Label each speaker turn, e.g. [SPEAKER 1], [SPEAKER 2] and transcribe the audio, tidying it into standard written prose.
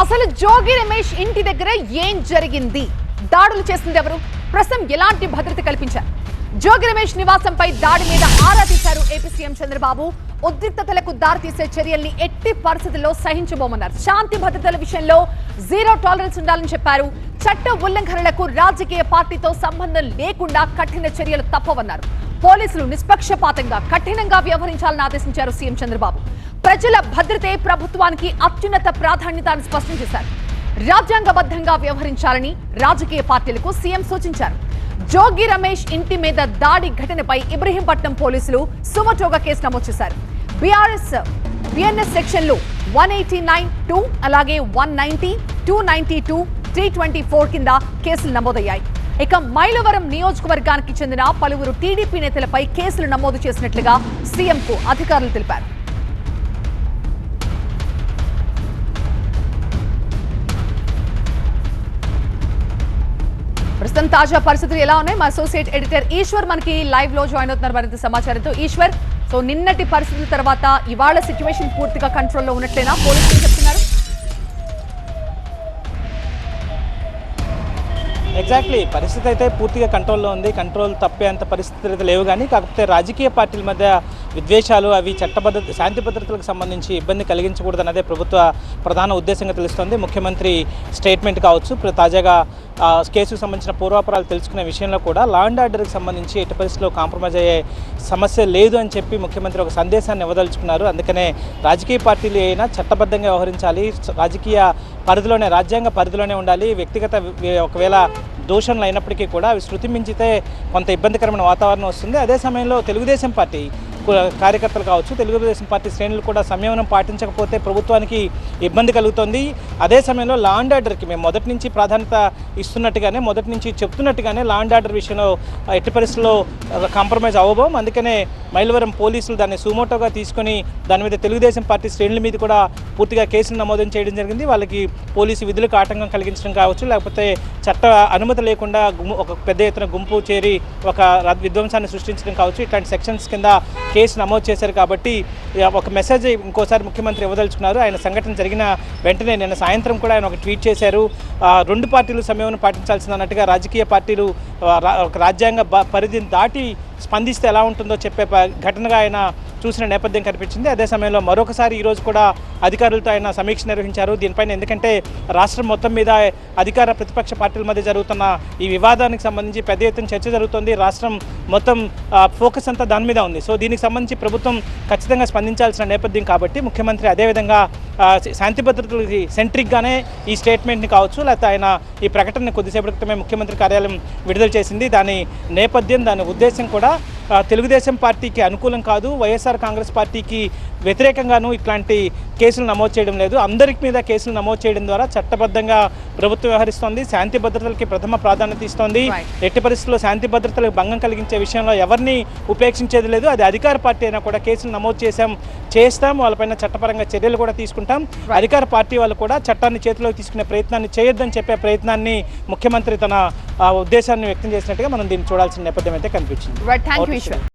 [SPEAKER 1] అసలు జోగి రమేష్ ఇంటి దగ్గర ఏం జరిగింది? దాడులు చేసింది ఎవరు? ప్రస్తుతం ఎలాంటి భద్రత కల్పించారు? జోగి రమేష్ నివాసంపై దాడి మీద ఆరా తీశారు ఏపీ సీఎం చంద్రబాబు. ఉద్రిక్తతలకు దారితీసే చర్యల్ని ఎట్టి పరిస్థితుల్లో సహించబోమన్నారు. శాంతి భద్రతల విషయంలో జీరో టాలరెన్స్ ఉండాలని చెప్పారు. చట్ట ఉల్లంఘనలకు రాజకీయ పార్టీతో సంబంధం లేకుండా కఠిన చర్యలు తప్పవన్నారు. పోలీసులు నిష్పక్షపాతంగా కఠినంగా వ్యవహరించాలని ఆదేశించారు సీఎం చంద్రబాబు. ప్రజల భద్రతే ప్రభుత్వానికి అత్యున్నత ప్రాధాన్యత అని స్పష్టం చేశారు. రాజ్యాంగబద్ధంగా వ్యవహరించాలని రాజకీయ పార్టీలకు సీఎం సూచించారు. జోగి రమేష్ ఇంటి మీద దాడి ఘటనపై ఇబ్రహీంపట్నం పోలీసులు సుమోటోగా కేసు నమోదు చేశారు. బిఎన్ఎస్ సెక్షన్లు 189(2) అలాగే 190, 292, 324 కింద కేసులు నమోదయ్యాయి. ఇక మైలవరం నియోజకవర్గానికి చెందిన పలువురు టీడీపీ నేతలపై కేసులు నమోదు చేసినట్లుగా సీఎంకు అధికారులు తెలిపారు. ప్రస్తుతం తాజా పరిస్థితులు ఎలా ఉన్నాయి? మా అసోసియేట్ ఎడిటర్ ఈశ్వర్ మనకి లైవ్ లో జాయిన్ అవుతున్నారు మరింత సమాచారంతో. ఈశ్వర్, సో నిన్నటి పరిస్థితుల తర్వాత ఇవాళ సిచ్యువేషన్ పూర్తిగా కంట్రోల్లో ఉన్నట్లేనా? పోలీసులు చెప్తున్నారు.
[SPEAKER 2] ఎగ్జాక్ట్లీ, పరిస్థితి అయితే పూర్తిగా కంట్రోల్లో ఉంది. కంట్రోల్ తప్పేంత పరిస్థితులు అయితే లేవు. కానీ కాకపోతే రాజకీయ పార్టీల మధ్య విద్వేషాలు, అవి చట్టబద్ధత శాంతి భద్రతలకు సంబంధించి ఇబ్బంది కలిగించకూడదన్నదే ప్రభుత్వ ప్రధాన ఉద్దేశంగా తెలుస్తోంది. ముఖ్యమంత్రి స్టేట్మెంట్ కావచ్చు, తాజాగా కేసుకు సంబంధించిన పూర్వాపరాలు తెలుసుకునే విషయంలో కూడా లా అండ్ ఆర్డర్కి సంబంధించి ఎట్టి పరిస్థితుల్లో కాంప్రమైజ్ అయ్యే సమస్య లేదు అని చెప్పి ముఖ్యమంత్రి ఒక సందేశాన్ని ఇవ్వదలుచుకున్నారు. అందుకనే రాజకీయ పార్టీలు అయినా చట్టబద్ధంగా వ్యవహరించాలి, రాజకీయ పరిధిలోనే, రాజ్యాంగ పరిధిలోనే ఉండాలి. వ్యక్తిగత ఒకవేళ దోషణలు అయినప్పటికీ కూడా అవి శృతి మించితే కొంత ఇబ్బందికరమైన వాతావరణం వస్తుంది. అదే సమయంలో తెలుగుదేశం పార్టీ కార్యకర్తలు కావచ్చు, తెలుగుదేశం పార్టీ శ్రేణులు కూడా సంయమనం పాటించకపోతే ప్రభుత్వానికి ఇబ్బంది కలుగుతుంది. అదే సమయంలో లా అండ్ ఆర్డర్కి మేము మొదటి నుంచి ప్రాధాన్యత ఇస్తున్నట్టుగానే, మొదటి నుంచి చెప్తున్నట్టుగానే లా అండ్ ఆర్డర్ విషయంలో ఎట్టి పరిస్థితుల్లో కాంప్రమైజ్ అవ్వబోం. అందుకనే మైలవరం పోలీసులు దాన్ని సుమోటోగా తీసుకొని దాని మీద తెలుగుదేశం పార్టీ శ్రేణుల మీద కూడా పూర్తిగా కేసులు నమోదు చేయడం జరిగింది. వాళ్ళకి పోలీసు విధులకు ఆటంకం కలిగించడం కావచ్చు, లేకపోతే చట్ట అనుమతి లేకుండా ఒక పెద్ద ఎత్తున గుంపు చేరి ఒక విధ్వంసాన్ని సృష్టించడం కావచ్చు, ఇట్లాంటి సెక్షన్స్ కింద కేసు నమోదు చేశారు. కాబట్టి ఒక మెసేజ్ ఇంకోసారి ముఖ్యమంత్రి ఇవ్వదలుచుకున్నారు. ఆయన సంఘటన జరిగిన వెంటనే నిన్న సాయంత్రం కూడా ఆయన ఒక ట్వీట్ చేశారు. రెండు పార్టీలు సమయం పాటించాల్సింది అన్నట్టుగా రాజకీయ పార్టీలు ఒక రాజ్యాంగ పరిధిని దాటి స్పందిస్తే ఎలా ఉంటుందో చెప్పే ఘటనగా ఆయన చూసిన నేపథ్యం కనిపించింది. అదే సమయంలో మరొకసారి ఈరోజు కూడా అధికారులతో ఆయన సమీక్ష నిర్వహించారు దీనిపైన. ఎందుకంటే రాష్ట్రం మొత్తం మీద అధికార ప్రతిపక్ష పార్టీల మధ్య జరుగుతున్న ఈ వివాదానికి సంబంధించి పెద్ద ఎత్తున చర్చ జరుగుతుంది. రాష్ట్రం మొత్తం ఫోకస్ అంతా దాని మీద ఉంది. సో దీనికి సంబంధించి ప్రభుత్వం ఖచ్చితంగా స్పందించాల్సిన నేపథ్యం కాబట్టి ముఖ్యమంత్రి అదేవిధంగా శాంతి భద్రతలకి సెంట్రిక్గానే ఈ స్టేట్మెంట్ని కావచ్చు, లేకపోతే ఆయన ఈ ప్రకటనని కొద్దిసేపటి క్రితమే ముఖ్యమంత్రి కార్యాలయం విడుదల చేసింది. దాని నేపథ్యం, దాని ఉద్దేశం కూడా తెలుగుదేశం పార్టీకి అనుకూలం కాదు, వైఎస్ఆర్ కాంగ్రెస్ పార్టీకి వ్యతిరేకంగానూ ఇట్లాంటి కేసులు నమోదు చేయడం లేదు. అందరి మీద కేసులు నమోదు చేయడం ద్వారా చట్టబద్ధంగా ప్రభుత్వం వ్యవహరిస్తోంది, శాంతి భద్రతలకి ప్రథమ ప్రాధాన్యత ఇస్తోంది. ఎట్టి పరిస్థితుల్లో శాంతి భద్రతలకు భంగం కలిగించే విషయంలో ఎవరిని ఉపేక్షించేది లేదు. అది అధికార పార్టీ అయినా కూడా కేసులు నమోదు చేస్తాం, వాళ్ళపైన చట్టపరంగా చర్యలు కూడా తీసుకుంటాం. అధికార పార్టీ వాళ్ళు కూడా చట్టాన్ని చేతిలోకి తీసుకునే ప్రయత్నాన్ని చేయొద్దని చెప్పే ప్రయత్నాన్ని ముఖ్యమంత్రి తన ఉద్దేశాన్ని వ్యక్తం చేసినట్టుగా మనం దీన్ని చూడాల్సిన నేపథ్యం అయితే కనిపించింది.